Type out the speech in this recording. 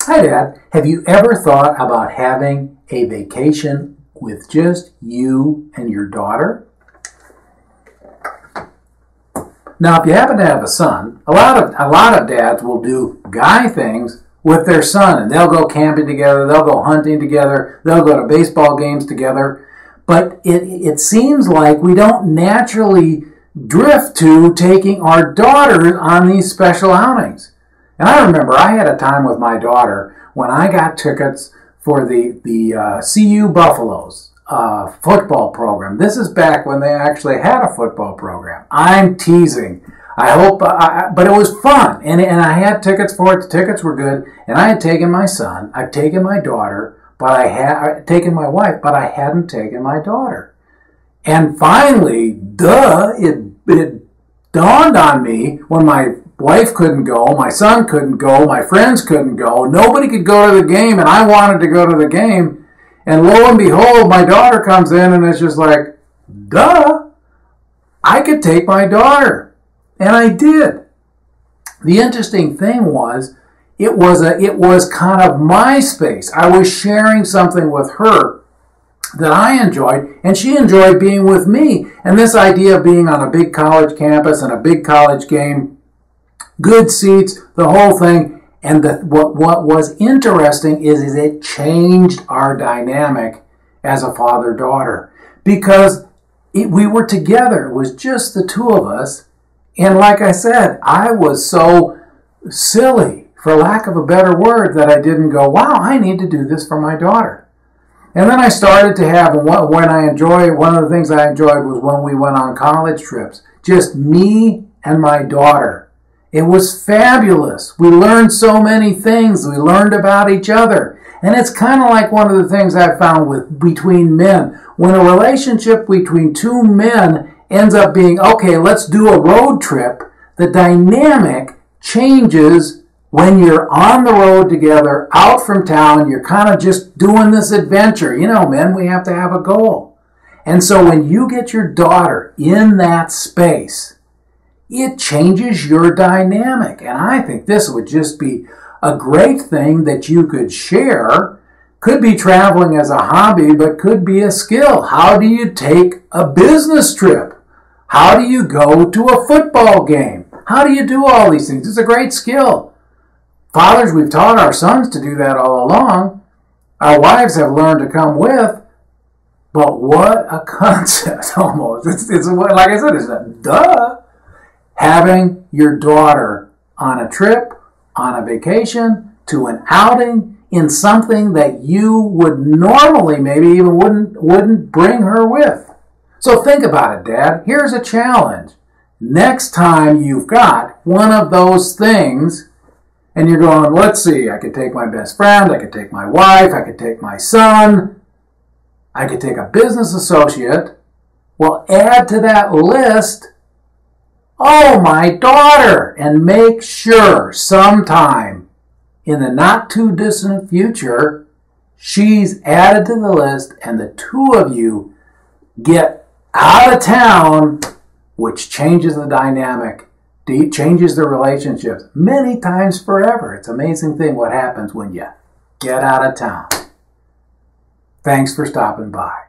Hi, Dad. Have you ever thought about having a vacation with just you and your daughter? Now, if you happen to have a son, a lot of dads will do guy things with their son, and they'll go camping together, they'll go hunting together, they'll go to baseball games together. But it seems like we don't naturally drift to taking our daughters on these special outings. And I remember I had a time with my daughter when I got tickets for the CU Buffaloes football program. This is back when they actually had a football program. I'm teasing. I hope, but it was fun. And I had tickets for it. The tickets were good. And I had taken my son. I've taken my daughter, but I had taken my wife, but I hadn't taken my daughter. And finally, it dawned on me when my wife couldn't go, my son couldn't go, my friends couldn't go, nobody could go to the game, and I wanted to go to the game. And lo and behold, my daughter comes in, and it's just like, duh, I could take my daughter. And I did. The interesting thing was, it was kind of my space. I was sharing something with her that I enjoyed, and she enjoyed being with me. And this idea of being on a big college campus and a big college game, good seats, the whole thing. And what was interesting is it changed our dynamic as a father-daughter. Because we were together. It was just the two of us. And like I said, I was so silly, for lack of a better word, that I didn't go, wow, I need to do this for my daughter. And then I started to have, one of the things I enjoyed was when we went on college trips. Just me and my daughter. It was fabulous. We learned so many things. We learned about each other. And it's kind of like one of the things I've found between men. When a relationship between two men ends up being, okay, let's do a road trip, the dynamic changes when you're on the road together, out from town. You're kind of just doing this adventure. You know, men, we have to have a goal. And so when you get your daughter in that space, it changes your dynamic. And I think this would just be a great thing that you could share. Could be traveling as a hobby, but could be a skill. How do you take a business trip? How do you go to a football game? How do you do all these things? It's a great skill. Fathers, we've taught our sons to do that all along. Our wives have learned to come with. But what a concept almost. It's like I said, it's a duh. Having your daughter on a trip, on a vacation, to an outing, in something that you would normally maybe even wouldn't bring her with. So think about it, Dad. Here's a challenge. Next time you've got one of those things, and you're going, let's see, I could take my best friend, I could take my wife, I could take my son, I could take a business associate. Well, add to that list, oh, my daughter, and make sure sometime in the not too distant future, she's added to the list and the two of you get out of town, which changes the dynamic, changes the relationships many times forever. It's an amazing thing what happens when you get out of town. Thanks for stopping by.